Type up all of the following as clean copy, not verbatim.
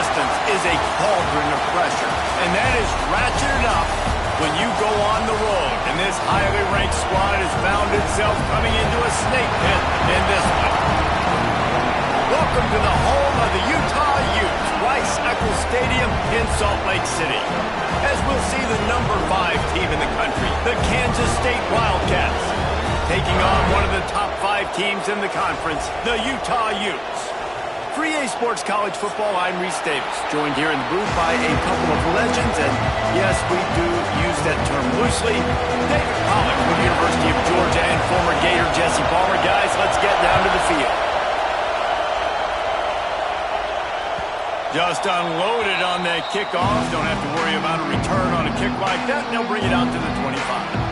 distance is a cauldron of pressure, and that is ratcheted up when you go on the road. And this highly ranked squad has found itself coming into a snake pit in this one. Welcome to the home of the Utah Utes, Rice-Eccles Stadium in Salt Lake City. As we'll see the number 5 team in the country, the KState Wildcats, taking on one of the top 5 teams in the conference, the Utah Utes. For EA Sports College Football, I'm Reese Davis, joined here in the booth by a couple of legends, and yes, we do use that term loosely. David Pollack from the University of Georgia and former Gator Jesse Palmer. Guys, let's get down to the field. Just unloaded on that kickoff. Don't have to worry about a return on a kick like that, and they'll bring it out to the 25.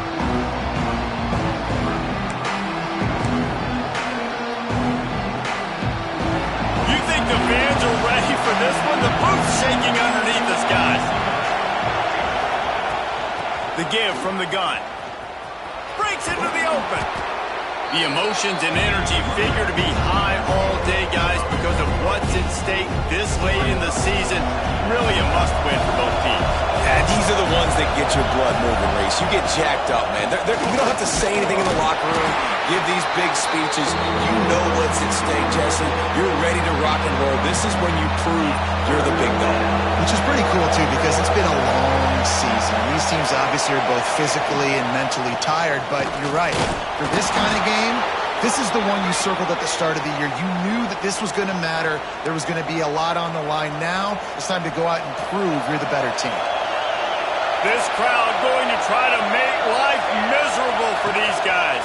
The fans are ready for this one. The booth's shaking underneath us, guys. The give from the gun. Breaks into the open. The emotions and energy figure to be high all day, guys, because of what's at stake this late in the season. Really a must-win for both teams. Yeah, these are the ones that get your blood moving, Reese. You get jacked up, man. You don't have to say anything in the locker room. Give these big speeches. You know what's at stake, Jesse. You're ready to rock and roll. This is when you prove you're the big dog. Which is pretty cool, too, because it's been a long season. These teams obviously are both physically and mentally tired, but you're right. For this kind of game, this is the one you circled at the start of the year. You knew that this was going to matter. There was going to be a lot on the line. Now it's time to go out and prove you're the better team. This crowd going to try to make life miserable for these guys.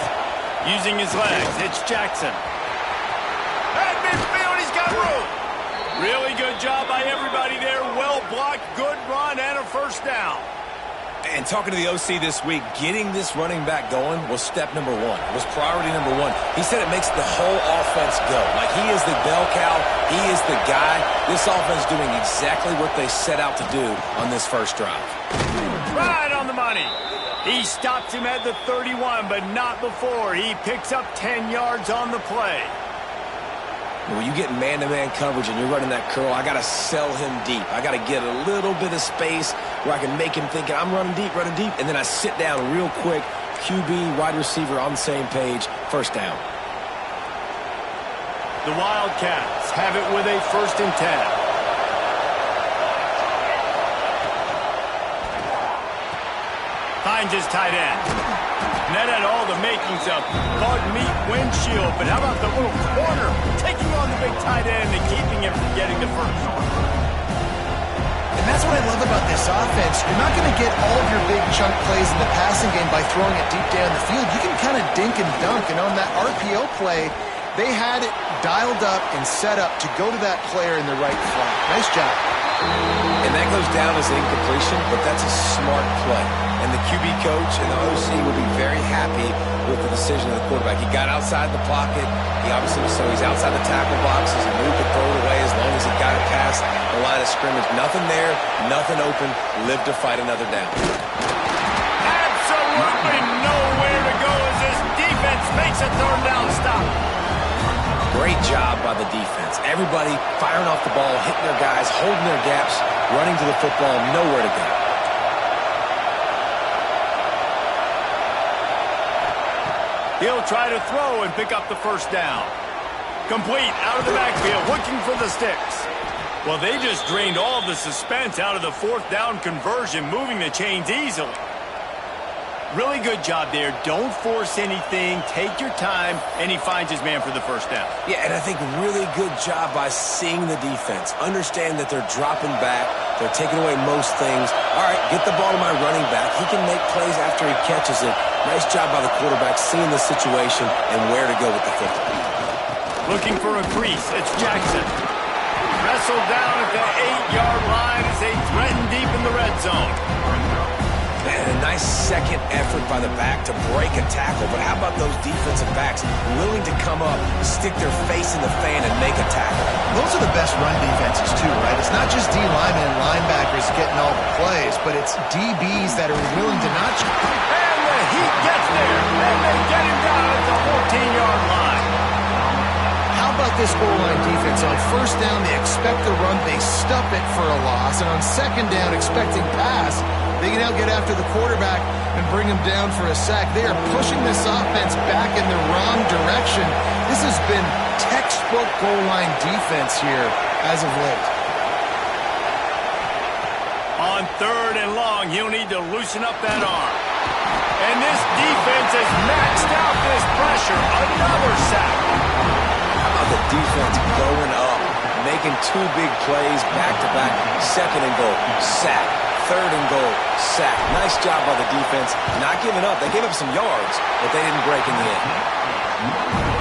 Using his legs, it's Jackson. At midfield, he's got room. Really good job by everybody there. Well blocked, good run, and a first down. And talking to the OC this week, getting this running back going was step number 1. It was priority number 1. He said it makes the whole offense go. Like he is the bell cow. He is the guy. This offense doing exactly what they set out to do on this first drive. Right on the money. He stops him at the 31, but not before. He picks up 10 yards on the play. When you get man-to-man coverage and you're running that curl, I got to sell him deep. I got to get a little bit of space where I can make him think I'm running deep, and then I sit down real quick. QB, wide receiver on the same page, first down. The Wildcats have it with a 1st and 10. Finds his tight end. And that had all the makings of bug meat windshield, but how about the little corner taking on the big tight end and keeping him from getting the first? And that's what I love about this offense. You're not going to get all of your big chunk plays in the passing game by throwing it deep down the field. You can kind of dink and dunk, and on that RPO play, they had it dialed up and set up to go to that player in the right flat. Nice job. And that goes down as an incompletion, but that's a smart play. And the QB coach and the OC will be very happy with the decision of the quarterback. He got outside the pocket. He obviously was so he's outside the tackle boxes. He moved to throw it away as long as he got it past the line of scrimmage. Nothing there, nothing open. Live to fight another down. Absolutely nowhere to go as this defense makes a 3rd down stop. Great job by the defense. Everybody firing off the ball, hitting their guys, holding their gaps, running to the football, nowhere to go. He'll try to throw and pick up the first down. Complete out of the backfield, looking for the sticks. Well, they just drained all the suspense out of the 4th down conversion, moving the chains easily. Really good job there. Don't force anything. Take your time, and he finds his man for the first down. Yeah, and I think really good job by seeing the defense. Understand that they're dropping back. They're taking away most things. All right, get the ball to my running back. He can make plays after he catches it. Nice job by the quarterback seeing the situation and where to go with the football. Looking for a crease. It's Jackson. Wrestled down at the 8-yard line as they threaten deep in the red zone. And a nice second effort by the back to break a tackle. But how about those defensive backs willing to come up, stick their face in the fan, and make a tackle? Those are the best run defenses, too, right? It's not just D linemen and linebackers getting all the plays, but it's DBs that are willing to not... And the heat gets there, and they get him down at the 14-yard line. How about this goal line defense. On first down, they expect the run. They stuff it for a loss. And on second down, expecting pass, they can now get after the quarterback and bring him down for a sack. They are pushing this offense back in the wrong direction. This has been textbook goal line defense here as of late. On third and long, he'll need to loosen up that arm. And this defense has maxed out this pressure. Another sack. How about the defense going up, making two big plays back-to-back? Second and goal, sack. Third and goal, sack. Nice job by the defense. Not giving up. They gave up some yards, but they didn't break in the end.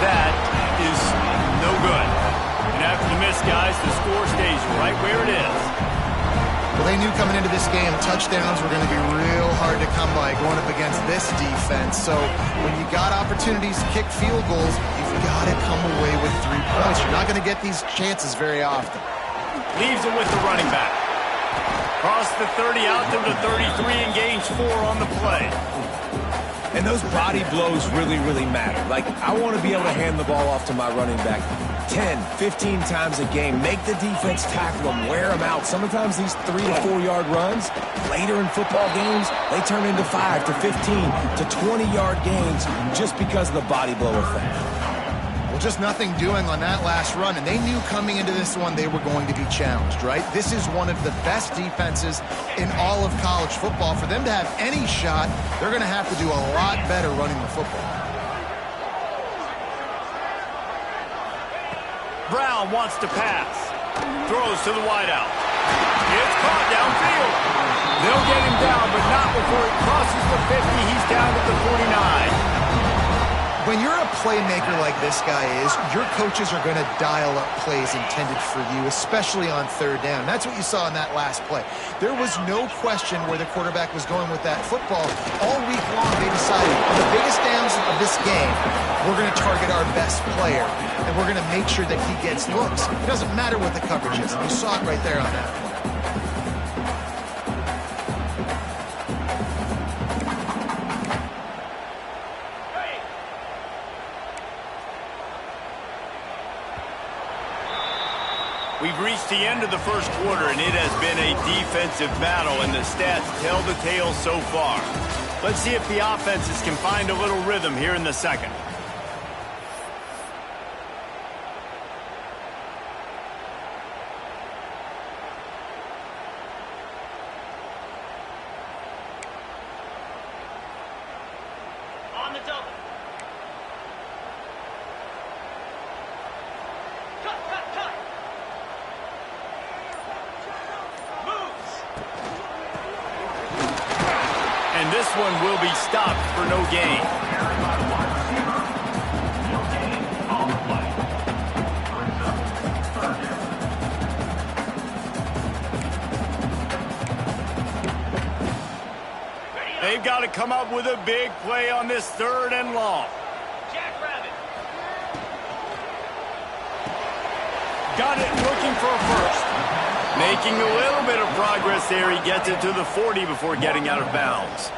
That is no good. And after the miss, guys, the score stays right where it is. Well, they knew coming into this game touchdowns were going to be real hard to come by going up against this defense. So when you got opportunities to kick field goals, you've got to come away with 3 points. You're not going to get these chances very often. Leaves it with the running back. Cross the 30 out to the 33 and gains 4 on the play. And those body blows really, really matter. Like, I want to be able to hand the ball off to my running back 10, 15 times a game. Make the defense tackle them, wear them out. Sometimes these 3 to 4 yard runs, later in football games, they turn into 5 to 15 to 20-yard gains just because of the body blow effect. Well, just nothing doing on that last run, and they knew coming into this one they were going to be challenged, right? This is one of the best defenses in all of college football. For them to have any shot, they're going to have to do a lot better running the football. Brown wants to pass. Throws to the wideout. It's caught downfield. They'll get him down, but not before it crosses the 50. He's down at the 49. When you're a playmaker like this guy is, your coaches are going to dial up plays intended for you, especially on third down. That's what you saw in that last play. There was no question where the quarterback was going with that football. All week long, they decided, on the biggest downs of this game, we're going to target our best player, and we're going to make sure that he gets looks. It doesn't matter what the coverage is. You saw it right there on that play. We've reached the end of the first quarter, and it has been a defensive battle, and the stats tell the tale so far. Let's see if the offenses can find a little rhythm here in the second. On the double. Cut. And this one will be stopped for no gain. They've got to come up with a big play on this third and long. Jackrabbit. Got it looking for a first. Making a little bit of progress there. He gets it to the 40 before getting out of bounds.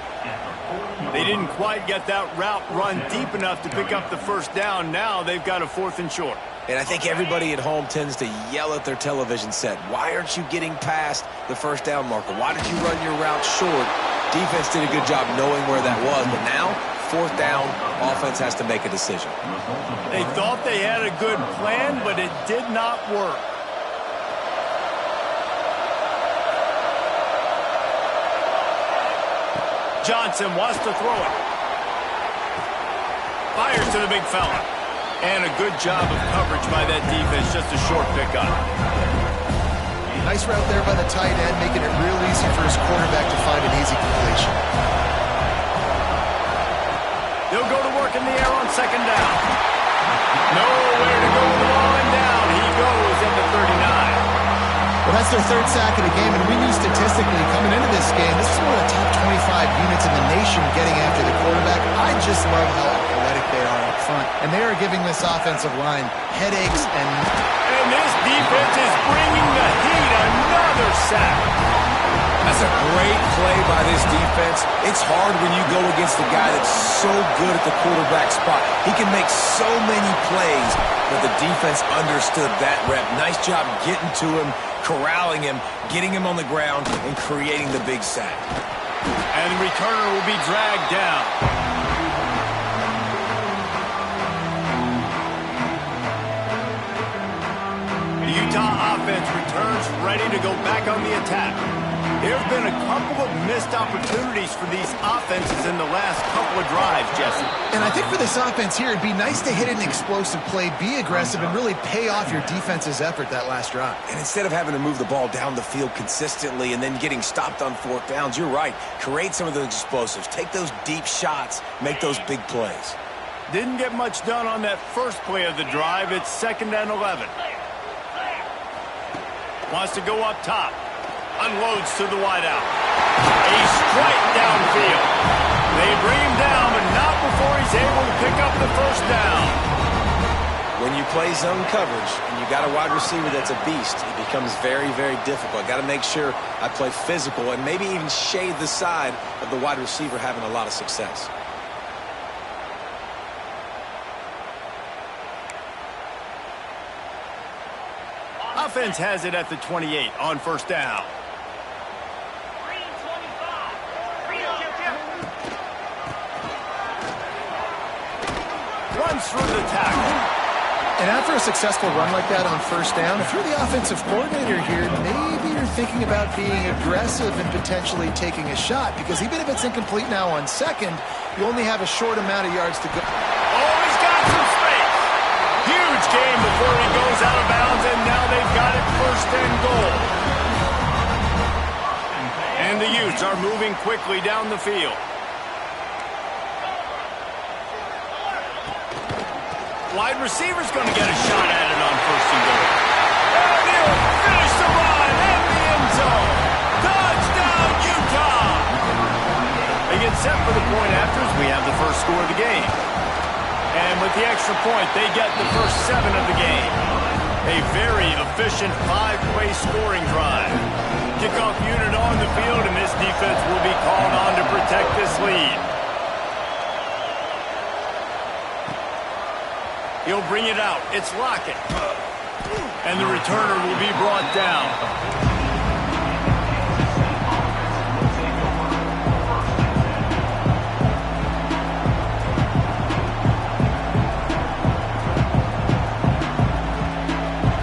They didn't quite get that route run deep enough to pick up the first down. Now they've got a 4th and short. And I think everybody at home tends to yell at their television set. Why aren't you getting past the first down marker? Why did you run your route short? Defense did a good job knowing where that was. But now, 4th down, offense has to make a decision. They thought they had a good plan, but it did not work. Johnson wants to throw it. Fires to the big fella. And a good job of coverage by that defense. Just a short pickup. Nice route there by the tight end, making it real easy for his quarterback to find an easy completion. They'll go to work in the air on second down. Nowhere to go with the ball and down. He goes at the 39. Well, that's their 3rd sack of the game, and we knew statistically coming into this game, this is one of the top 25 units in the nation getting after the quarterback. I just love how athletic they are up front, and they are giving this offensive line headaches. And this defense is bringing the heat. Another sack. That's a great play by this defense. It's hard when you go against a guy that's so good at the quarterback spot. He can make so many plays, but the defense understood that rep. Nice job getting to him, corralling him, getting him on the ground, and creating the big sack. And the returner will be dragged down. The Utah offense returns ready to go back on the attack. There's been a couple of missed opportunities for these offenses in the last couple of drives, Jesse. And I think for this offense here, it'd be nice to hit an explosive play, be aggressive, and really pay off your defense's effort that last drive. And instead of having to move the ball down the field consistently and then getting stopped on fourth downs, you're right. Create some of those explosives. Take those deep shots. Make those big plays. Didn't get much done on that first play of the drive. It's 2nd and 11. Wants to go up top. Unloads to the wideout. A strike downfield. They bring him down, but not before he's able to pick up the first down. When you play zone coverage and you got a wide receiver that's a beast, it becomes very, very difficult. Got to make sure I play physical and maybe even shade the side of the wide receiver having a lot of success. Offense has it at the 28 on first down. Runs through the tackle. And after a successful run like that on first down, if you're the offensive coordinator here, maybe you're thinking about being aggressive and potentially taking a shot, because even if it's incomplete now on second, you only have a short amount of yards to go. Oh, he's got some space. Huge game before he goes out of bounds, and now they've got it 1st and goal. And the Utes are moving quickly down the field. Wide receiver's going to get a shot at it on 1st and goal. And he'll finish the run in the end zone. Touchdown, Utah! They get set for the point after as we have the first score of the game. And with the extra point, they get the first 7 of the game. A very efficient 5-play scoring drive. Kickoff unit on the field, and this defense will be called on to protect this lead. He'll bring it out. It's Lockett. And the returner will be brought down.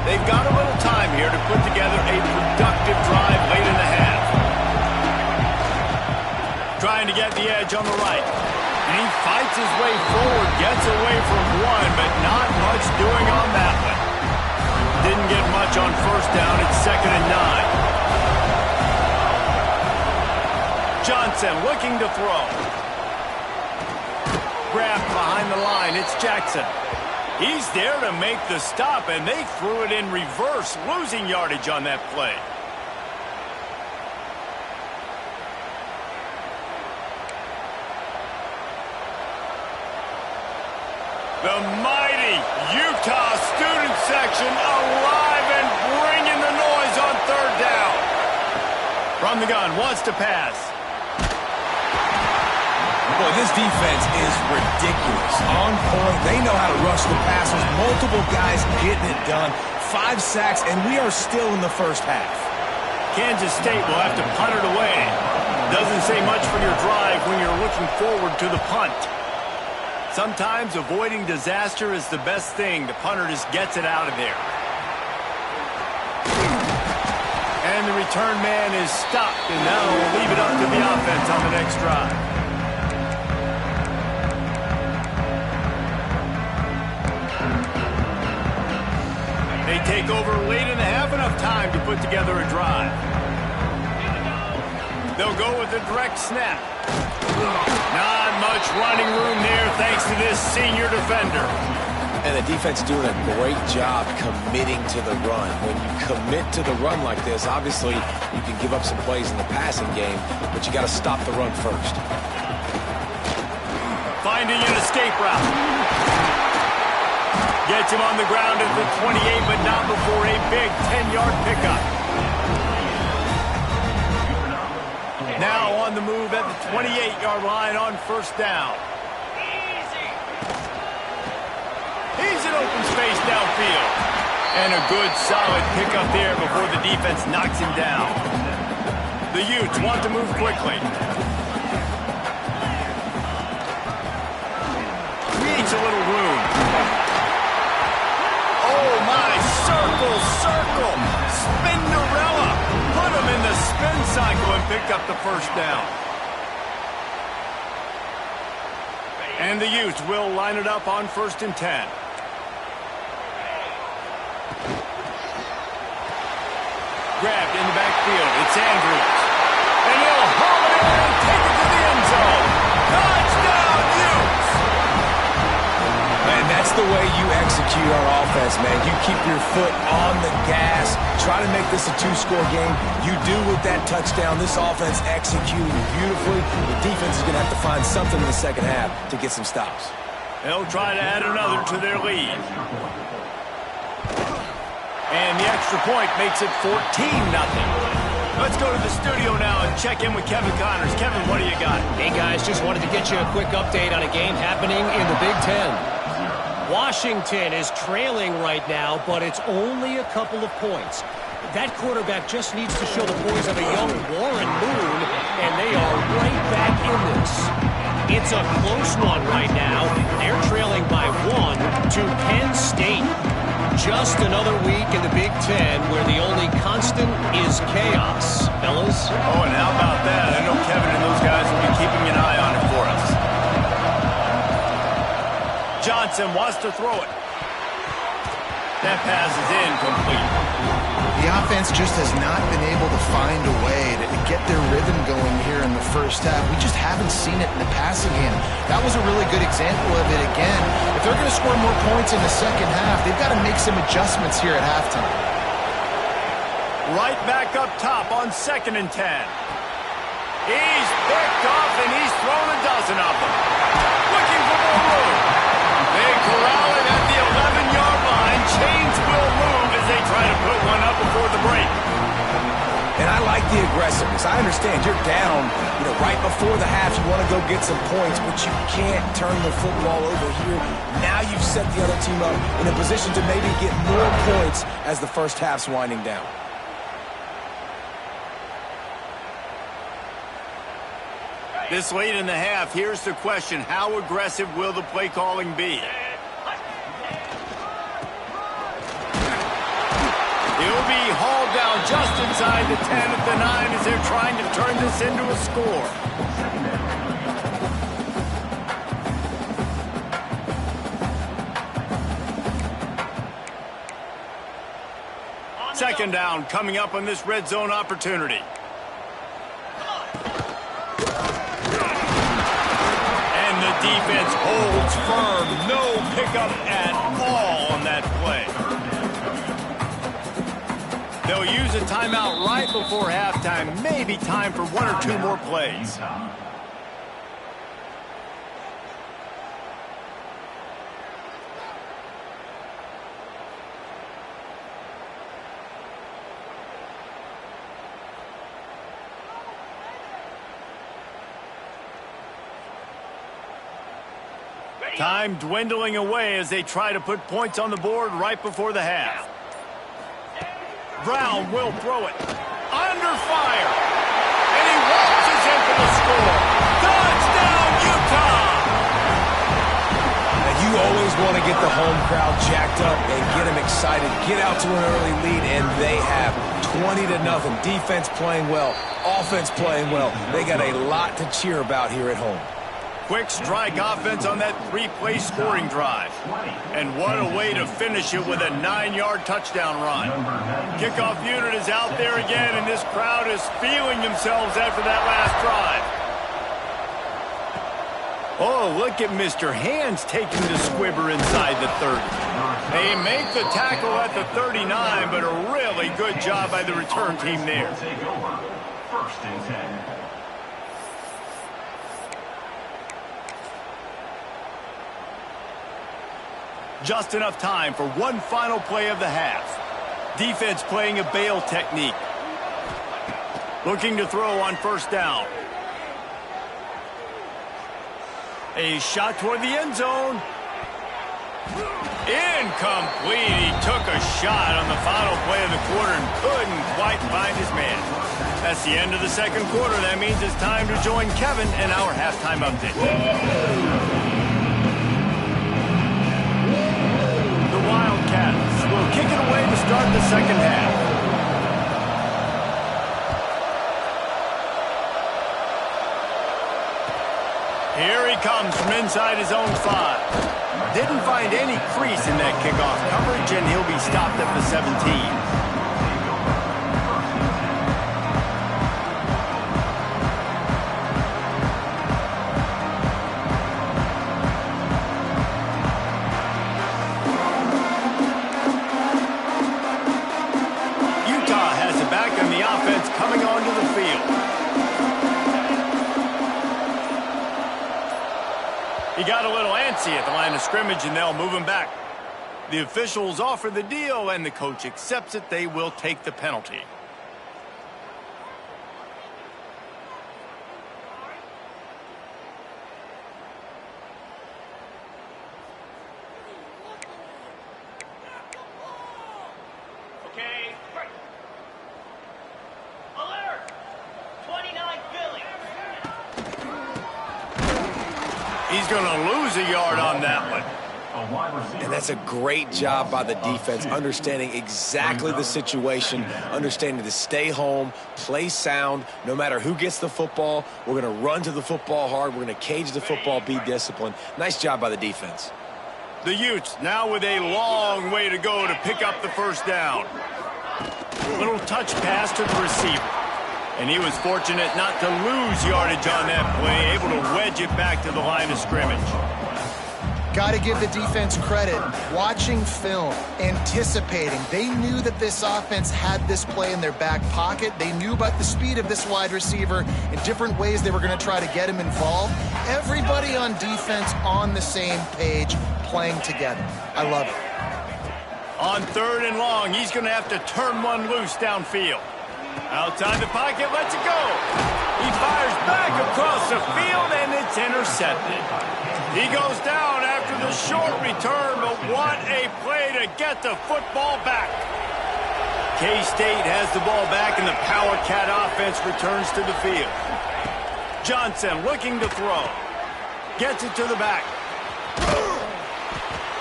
They've got a little time here to put together a productive drive late in the half. Trying to get the edge on the right. And he fights his way forward, gets away from one, but not much doing on that one. Didn't get much on first down. It's 2nd and 9. Johnson looking to throw. Grabbed behind the line. It's Jackson. He's there to make the stop, and they threw it in reverse, losing yardage on that play. The mighty Utah student section alive and bringing the noise on 3rd down. From the gun, wants to pass. Boy, this defense is ridiculous. On point. They know how to rush the passers. Multiple guys getting it done. 5 sacks, and we are still in the first half. Kansas State will have to punt it away. Doesn't say much for your drive when you're looking forward to the punt. Sometimes avoiding disaster is the best thing. The punter just gets it out of there. And the return man is stopped, and now we'll leave it up to the offense on the next drive. They take over late in the half, enough time to put together a drive. They'll go with a direct snap. Not much running room there thanks to this senior defender. And the defense doing a great job committing to the run. When you commit to the run like this, obviously you can give up some plays in the passing game, but you got to stop the run first. Finding an escape route. Gets him on the ground at the 28, but not before a big 10-yard pickup. Now on the move at the 28-yard line on first down. Easy. He's in open space downfield. And a good, solid pickup there before the defense knocks him down. The Utes want to move quickly. Needs a little room. Oh, my. Circle, circle. Spinderella. Put him in the spin cycle and picked up the first down. And the Utes will line it up on 1st and 10. Grabbed in the backfield. It's Andrews. And he'll haul it in and take it to the end zone. Touchdown, Utes! And that's the way you execute on offense, man. You keep your foot on the gas. Try to make this a 2-score game. You do with that touchdown. This offense executing beautifully. The defense is going to have to find something in the second half to get some stops. They'll try to add another to their lead. And the extra point makes it 14-0. Let's go to the studio now and check in with Kevin Connors. Kevin, what do you got? Hey, guys, just wanted to get you a quick update on a game happening in the Big Ten. Washington is trailing right now, but it's only a couple of points. That quarterback just needs to show the poise of a young Warren Moon, and they are right back in this. It's a close one right now. They're trailing by 1 to Penn State. Just another week in the Big Ten where the only constant is chaos. Fellas? Oh, and how about that? I know Kevin and those guys will be keeping an eye on it for us. Johnson wants to throw it. That pass is incomplete. The offense just has not been able to find a way to get their rhythm going here in the first half. We just haven't seen it in the passing game. That was a really good example of it again. If they're going to score more points in the second half, they've got to make some adjustments here at halftime. Right back up top on 2nd and 10. He's picked off and he's thrown a dozen of them. Looking for more room. They corral it at the 11-yard line. Chains will move as they try to put one up before the break. And I like the aggressiveness. I understand you're down, right before the half. You want to go get some points, but you can't turn the football over here. Now you've set the other team up in a position to maybe get more points as the first half's winding down. This late in the half, here's the question. How aggressive will the play calling be? He'll be hauled down just inside the 10 at the 9 as they're trying to turn this into a score. Second down coming up on this red zone opportunity. And the defense holds firm. No pickup at all on that play. They'll use a timeout right before halftime. Maybe time for 1 or 2 more plays. Time dwindling away as they try to put points on the board right before the half. Brown will throw it. Under fire. And he waltzes in for the score. Touchdown, Utah! Now you always want to get the home crowd jacked up and get them excited. Get out to an early lead, and they have 20-0. Defense playing well. Offense playing well. They got a lot to cheer about here at home. Quick strike offense on that 3-play scoring drive. And what a way to finish it with a 9-yard touchdown run. Kickoff unit is out there again, and this crowd is feeling themselves after that last drive. Oh, look at Mr. Hands taking the squibber inside the 30. They make the tackle at the 39, but a really good job by the return team there. Take over. 1st and 10. Just enough time for one final play of the half. Defense playing a bail technique. Looking to throw on first down. A shot toward the end zone. Incomplete. He took a shot on the final play of the quarter and couldn't quite find his man. That's the end of the second quarter. That means it's time to join Kevin in our halftime update. The Wildcats will kick it away to start the second half. Here he comes from inside his own 5. Didn't find any crease in that kickoff coverage, and he'll be stopped at the 17. Utah has it back, and the offense coming onto the field. He got a little antsy at the line of scrimmage, and they'll move him back. The officials offer the deal, and the coach accepts it. They will take the penalty. Okay. Alert! 29 Philly. He's going to lose a yard on that one. And that's a great job by the defense, understanding exactly the situation, understanding to stay home, play sound. No matter who gets the football, we're going to run to the football hard. We're going to cage the football, be disciplined. Nice job by the defense. The Utes now with a long way to go to pick up the first down. Little touch pass to the receiver. And he was fortunate not to lose yardage on that play, able to wedge it back to the line of scrimmage. Got to give the defense credit. Watching film, anticipating. They knew that this offense had this play in their back pocket. They knew about the speed of this wide receiver in different ways they were going to try to get him involved. Everybody on defense on the same page, playing together. I love it. On 3rd and long, he's going to have to turn one loose downfield. Outside the pocket, lets it go. He fires back across the field, and it's intercepted. He goes down after the short return, but what a play to get the football back. KState has the ball back, and the Power Cat offense returns to the field. Johnson looking to throw. Gets it to the back.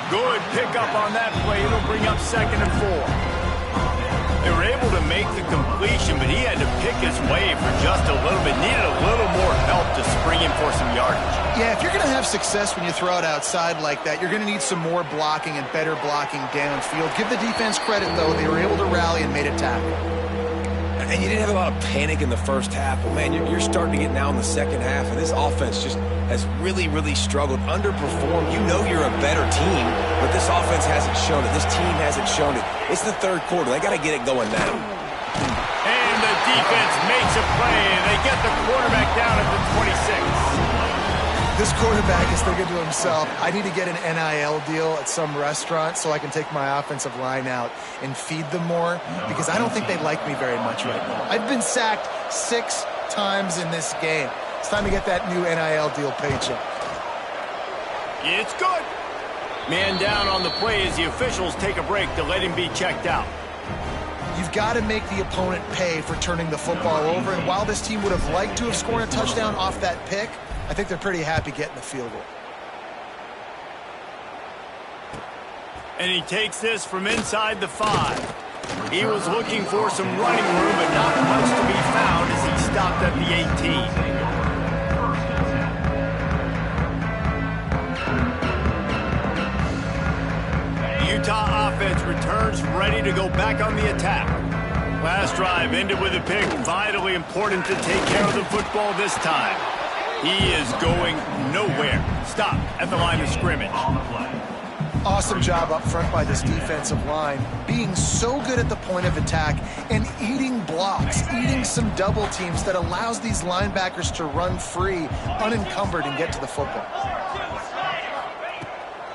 Good pickup on that play. It'll bring up 2nd and 4. They were able to make the completion, but he had to pick his way for just a little bit. Needed a little more help to spring him for some yardage. Yeah, if you're going to have success when you throw it outside like that, you're going to need some more blocking and better blocking downfield. Give the defense credit, though. They were able to rally and made a tackle. And you didn't have a lot of panic in the first half, but, man, you're starting to get now in the second half, and this offense just has really, really struggled, underperformed. You know you're a better team, but this offense hasn't shown it. This team hasn't shown it. It's the 3rd quarter. They got to get it going now. And the defense makes a play, and they get the quarterback down at the 26. This quarterback is thinking to himself, I need to get an NIL deal at some restaurant so I can take my offensive line out and feed them more, because I don't think they like me very much right now. I've been sacked 6 times in this game. It's time to get that new NIL deal paycheck. It's good. Man down on the play as the officials take a break to let him be checked out. You've got to make the opponent pay for turning the football over, and while this team would have liked to have scored a touchdown off that pick, I think they're pretty happy getting the field goal. And he takes this from inside the 5. He was looking for some running room, but not much to be found as he stopped at the 18. Utah offense returns ready to go back on the attack. Last drive ended with a pick. Vitally important to take care of the football this time. He is going nowhere. Stop at the line of scrimmage. Awesome job up front by this defensive line, being so good at the point of attack and eating blocks, eating some double teams that allows these linebackers to run free, unencumbered, and get to the football.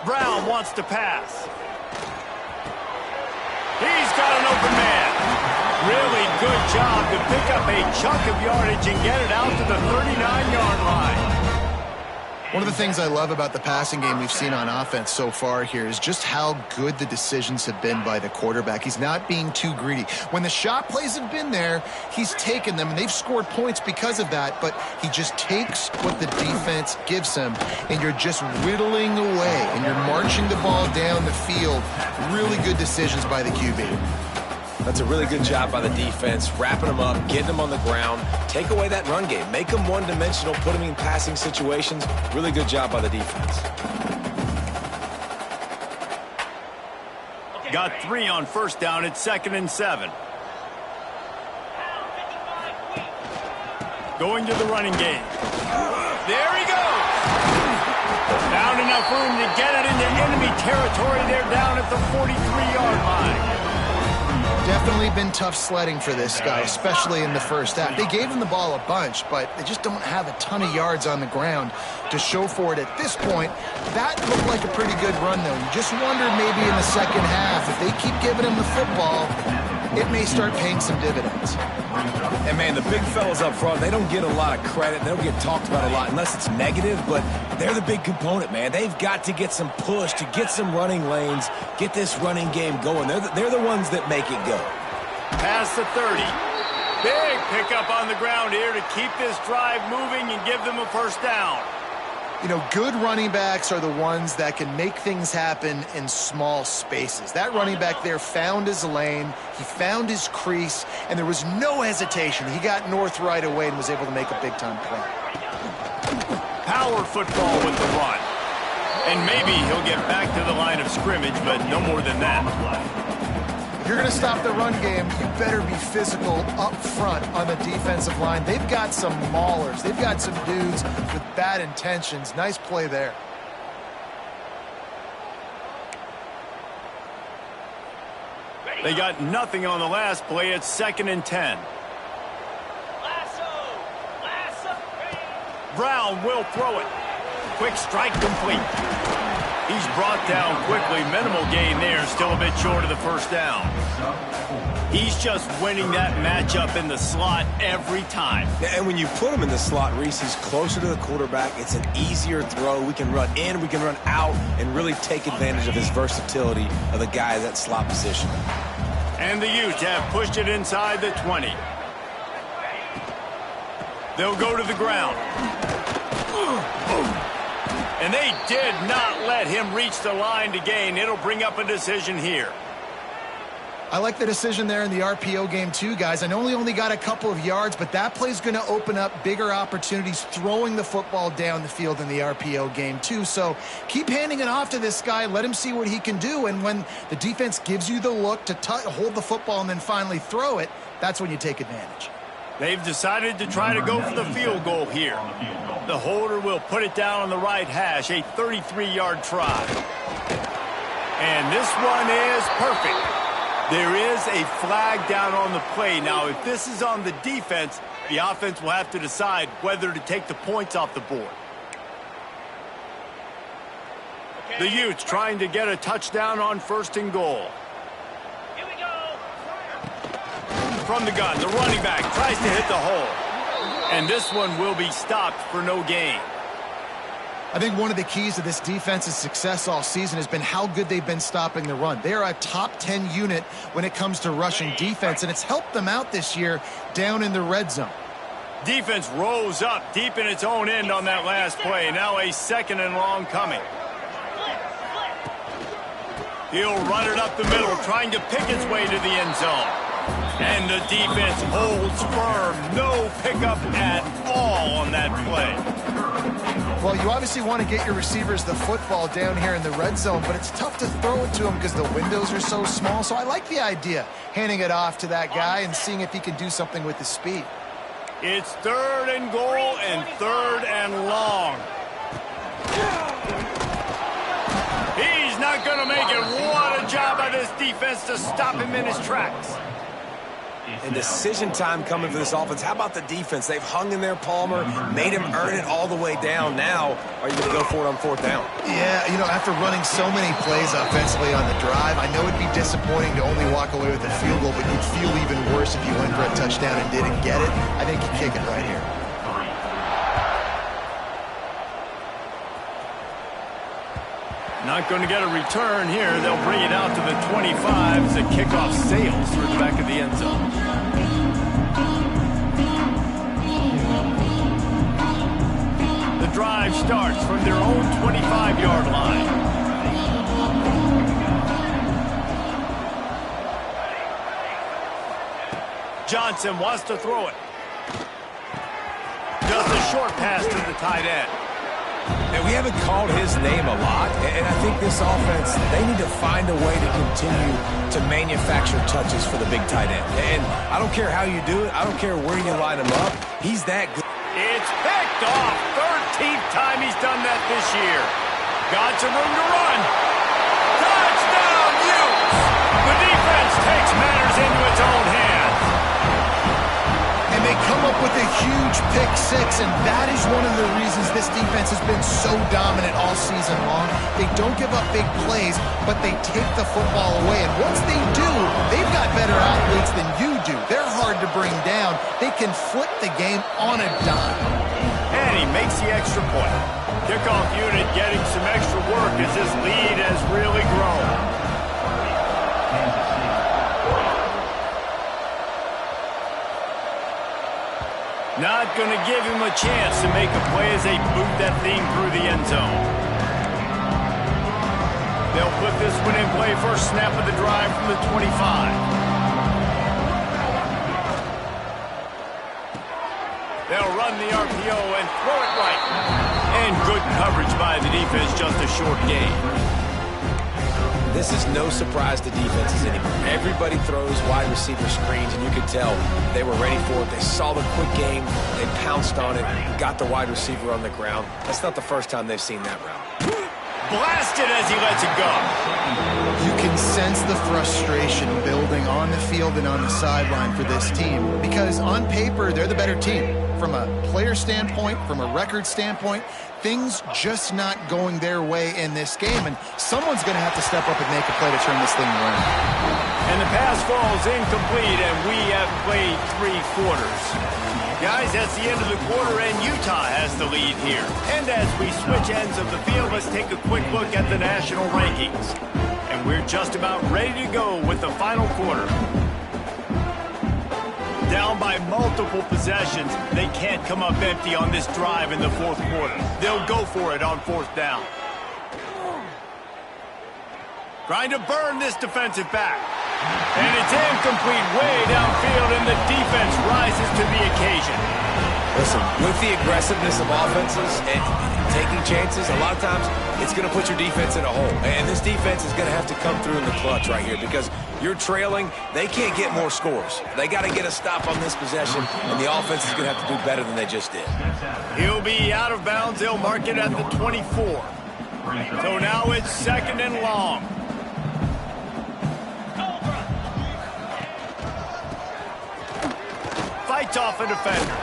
Brown wants to pass. He's got an open man. Really good job to pick up a chunk of yardage and get it out to the 39-yard line. One of the things I love about the passing game we've seen on offense so far here is just how good the decisions have been by the quarterback. He's not being too greedy. When the shot plays have been there, he's taken them, and they've scored points because of that, but he just takes what the defense gives him, and you're just whittling away, and you're marching the ball down the field. Really good decisions by the QB. That's a really good job by the defense, wrapping them up, getting them on the ground, take away that run game, make them one-dimensional, put them in passing situations. Really good job by the defense. Got 3 on first down at 2nd and 7. Going to the running game. There he goes. Found enough room to get it into enemy territory. They're down at the 43-yard line. Definitely been tough sledding for this guy, especially in the first half. They gave him the ball a bunch, but they just don't have a ton of yards on the ground to show for it at this point. That looked like a pretty good run, though. You just wonder maybe in the second half, if they keep giving him the football, it may start paying some dividends. And, man, the big fellas up front, they don't get a lot of credit. They don't get talked about a lot unless it's negative, but they're the big component, man. They've got to get some push, to get some running lanes, get this running game going. They're the ones that make it go. Past the 30. Big pickup on the ground here to keep this drive moving and give them a first down. You know, good running backs are the ones that can make things happen in small spaces. That running back there found his lane, he found his crease, and there was no hesitation. He got north right away and was able to make a big-time play. Power football with the run. And maybe he'll get back to the line of scrimmage, but no more than that. If you're going to stop the run game, you better be physical up front on the defensive line. They've got some maulers. They've got some dudes with bad intentions. Nice play there. They got nothing on the last play. It's 2nd and 10. Brown will throw it. Quick strike complete. He's brought down quickly. Minimal gain there. Still a bit short of the first down. He's just winning that matchup in the slot every time. And when you put him in the slot, Reese, he's closer to the quarterback. It's an easier throw. We can run in, we can run out, and really take advantage of his versatility of the guy at that slot position. And the Utes have pushed it inside the 20. They'll go to the ground. And they did not let him reach the line to gain. It'll bring up a decision here. I like the decision there in the RPO game too, guys. I know he only got a couple of yards, but that play's going to open up bigger opportunities throwing the football down the field in the RPO game too. So keep handing it off to this guy. Let him see what he can do. And when the defense gives you the look to hold the football and then finally throw it, that's when you take advantage. They've decided to try to go for the field goal here. The holder will put it down on the right hash, a 33-yard try. And this one is perfect. There is a flag down on the play. Now, if this is on the defense, the offense will have to decide whether to take the points off the board. The Utes trying to get a touchdown on 1st and goal. Here we go. From the gun, the running back tries to hit the hole. And this one will be stopped for no gain. I think one of the keys to this defense's success all season has been how good they've been stopping the run. They are a top 10 unit when it comes to rushing defense, and it's helped them out this year down in the red zone. Defense rose up deep in its own end on that last play. Now a 2nd and long coming. He'll run it up the middle, trying to pick its way to the end zone. And the defense holds firm. No pickup at all on that play. Well, you obviously want to get your receivers the football down here in the red zone, but it's tough to throw it to them because the windows are so small. So I like the idea, handing it off to that guy and seeing if he can do something with his speed. It's 3rd and goal and 3rd and long. He's not going to make it. What a job by this defense to stop him in his tracks. And decision time coming for this offense. How about the defense? They've hung in there, Palmer, made him earn it all the way down. Now, are you going to go for it on fourth down? Yeah, you know, after running so many plays offensively on the drive, I know it'd be disappointing to only walk away with a field goal, but you'd feel even worse if you went for a touchdown and didn't get it. I think you kick it right here. Not going to get a return here. They'll bring it out to the 25 as the kickoff sails through the back of the end zone. The drive starts from their own 25-yard line. Johnson wants to throw it. Just a short pass to the tight end. And we haven't called his name a lot, and I think this offense, they need to find a way to continue to manufacture touches for the big tight end. And I don't care how you do it. I don't care where you line him up. He's that good. It's picked off. 13th time he's done that this year. Got some room to run. Touchdown, Utes! The defense takes matters into its own hands. And they come up with a huge pick six, and that is one of the reasons this defense has been so dominant all season long. They don't give up big plays, but they take the football away. And once they do, they've got better athletes than you do. They're hard to bring down. They can flip the game on a dime. And he makes the extra point. Kickoff unit getting some extra work as this lead has really grown. Not going to give him a chance to make a play as they boot that thing through the end zone. They'll put this one in play first snap of the drive from the 25. They'll run the RPO and throw it right. And good coverage by the defense, just a short gain. This is no surprise to defenses anymore. Everybody throws wide receiver screens, and you could tell they were ready for it. They saw the quick game. They pounced on it, got the wide receiver on the ground. That's not the first time they've seen that route. Blasted as he lets it go. You can sense the frustration building on the field and on the sideline for this team because on paper, they're the better team. From a player standpoint, from a record standpoint, things just not going their way in this game, and someone's going to have to step up and make a play to turn this thing around. And the pass falls incomplete, and we have played 3 quarters. Guys, that's the end of the quarter, and Utah has the lead here. And as we switch ends of the field, let's take a quick look at the national rankings. And we're just about ready to go with the final quarter. Down by multiple possessions, they can't come up empty on this drive in the fourth quarter. They'll go for it on fourth down. Trying to burn this defensive back. And it's incomplete way downfield, and the defense rises to the occasion. Listen, with the aggressiveness of offenses and taking chances, a lot of times it's going to put your defense in a hole. And this defense is going to have to come through in the clutch right here because you're trailing. They can't get more scores. They got to get a stop on this possession, and the offense is going to have to do better than they just did. He'll be out of bounds. They'll mark it at the 24. So now it's 2nd and long. Fights off a defender.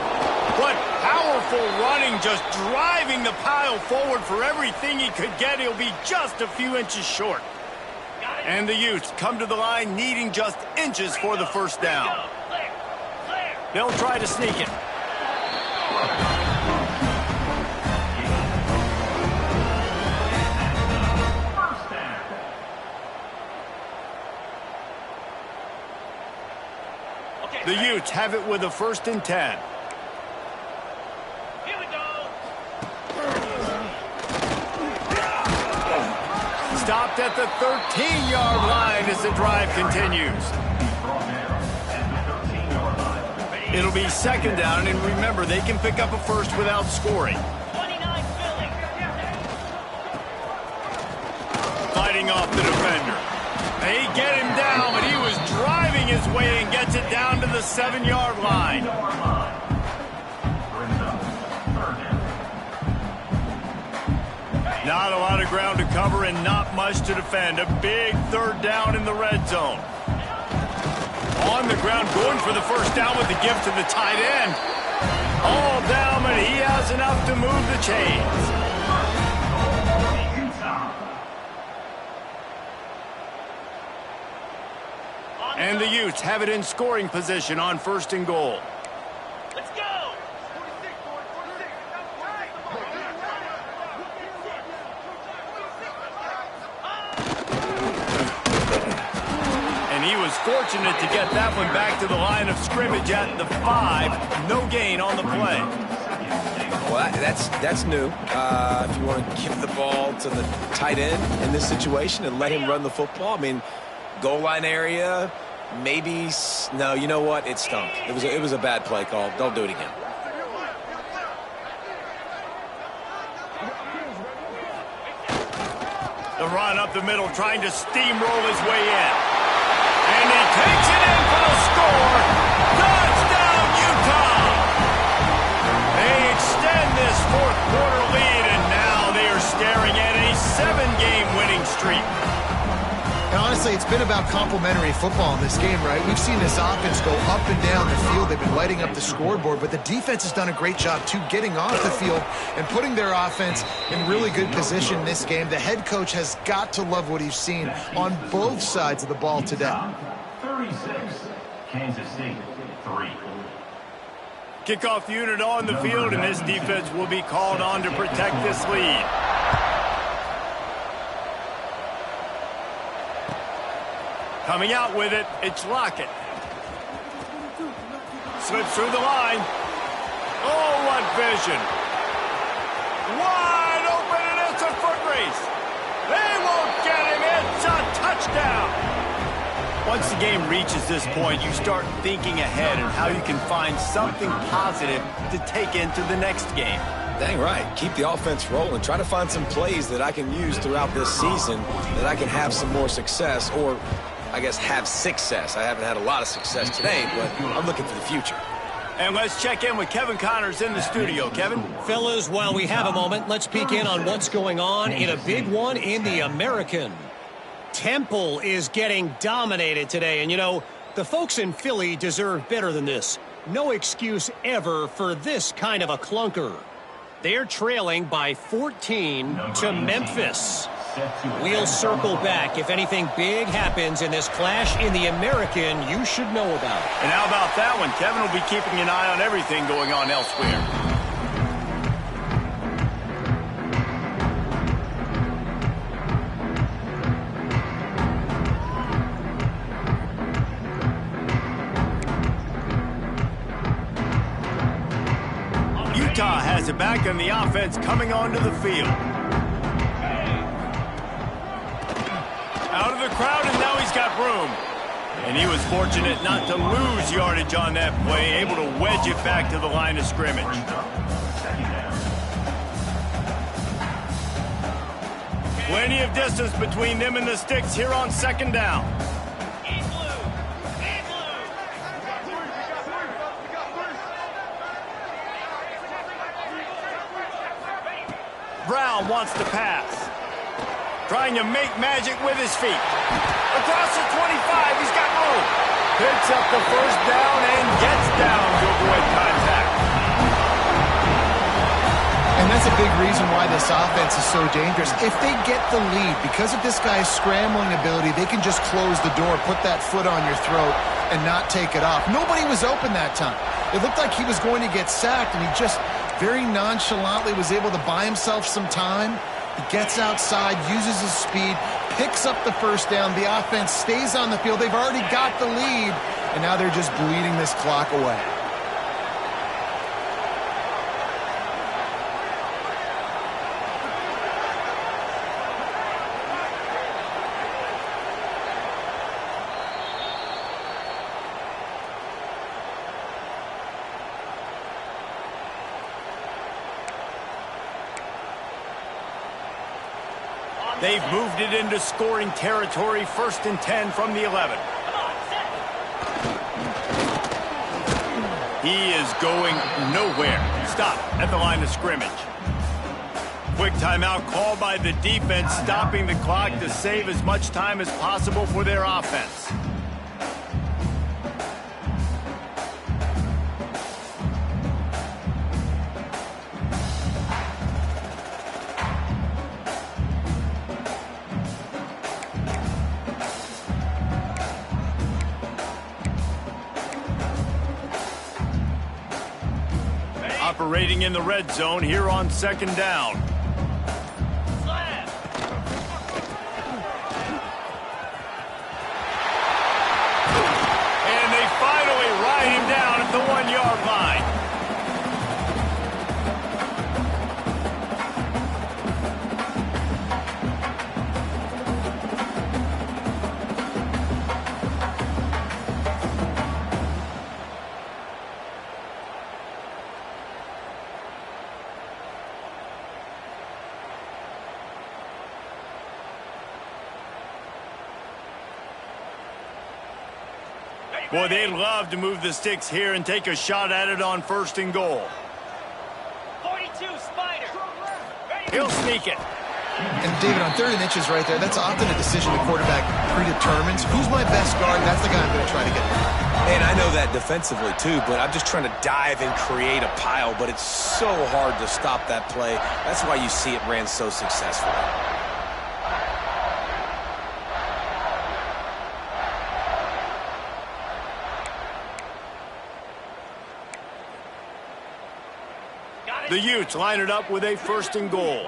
What powerful running, just driving the pile forward for everything he could get. He'll be just a few inches short. And the Utes come to the line needing just inches for the first down. They'll try to sneak it. The Utes have it with a 1st and 10. Here we go. Stopped at the 13-yard line as the drive continues. It'll be 2nd down, and remember, they can pick up a first without scoring. 29 Philly. Fighting off the defender. They get him down, but he was driving his way and gets it down to the 7-yard line. Not a lot of ground to cover and not much to defend. A big 3rd down in the red zone. On the ground, going for the first down with the give to the tight end. All down, but he has enough to move the chains. And the Utes have it in scoring position on 1st and goal. Let's go! And he was fortunate to get that one back to the line of scrimmage at the 5. No gain on the play. Well, that's new. If you want to give the ball to the tight end in this situation and let him run the football, I mean, goal line area, maybe. No, you know what? It stunk. It was a bad play call. Don't do it again. The run up the middle, trying to steamroll his way in. And he takes it in for the score. Touchdown, Utah! They extend this 4th quarter lead, and now they are staring at a 7-game winning streak. And honestly, it's been about complementary football in this game, right? We've seen this offense go up and down the field. They've been lighting up the scoreboard, but the defense has done a great job, too, getting off the field and putting their offense in really good position in this game. The head coach has got to love what he's seen on both sides of the ball today. 36, Kansas State 3. Kickoff unit on the field, and this defense will be called on to protect this lead. Coming out with it, it's Lockett. Slips through the line. Oh, what vision. Wide open, and it's a foot race. They won't get him. It's a touchdown. Once the game reaches this point, you start thinking ahead and how you can find something positive to take into the next game. Dang right. Keep the offense rolling. Try to find some plays that I can use throughout this season that I can have some more success, or I guess have success. I haven't had a lot of success today, but I'm looking for the future. And let's check in with Kevin Connors in the studio. Kevin? Fellas, while we have a moment, let's peek in on what's going on in a big one in the American. Temple is getting dominated today, and you know, the folks in Philly deserve better than this. No excuse ever for this kind of a clunker. They're trailing by 14 to Memphis. We'll circle back if anything big happens in this clash in the American you should know about. And how about that one? Kevin will be keeping an eye on everything going on elsewhere. Utah has it back, and the offense coming onto the field. Out of the crowd, and now he's got room. And he was fortunate not to lose yardage on that play, able to wedge it back to the line of scrimmage. Plenty of distance between them and the sticks here on 2nd down. Brown wants to pass. Trying to make magic with his feet. Across the 25, he's got room. Picks up the first down and gets down to avoid contact. And that's a big reason why this offense is so dangerous. If they get the lead, because of this guy's scrambling ability, they can just close the door, put that foot on your throat, and not take it off. Nobody was open that time. It looked like he was going to get sacked, and he just very nonchalantly was able to buy himself some time. He gets outside, uses his speed, picks up the first down. The offense stays on the field. They've already got the lead, and now they're just bleeding this clock away. They've moved it into scoring territory, 1st and 10 from the 11. He is going nowhere. Stop at the line of scrimmage. Quick timeout called by the defense, stopping the clock to save as much time as possible for their offense. operating in the red zone here on 2nd down. And they finally ride him down at the 1-yard line. Boy, they'd love to move the sticks here and take a shot at it on 1st and goal. 42, Spider. He'll sneak it. And David, on 3rd and inches right there, that's often a decision the quarterback predetermines. Who's my best guard? That's the guy I'm going to try to get. And I know that defensively too, but I'm just trying to dive and create a pile, but it's so hard to stop that play. That's why you see it ran so successfully. The Utes line it up with a 1st and goal.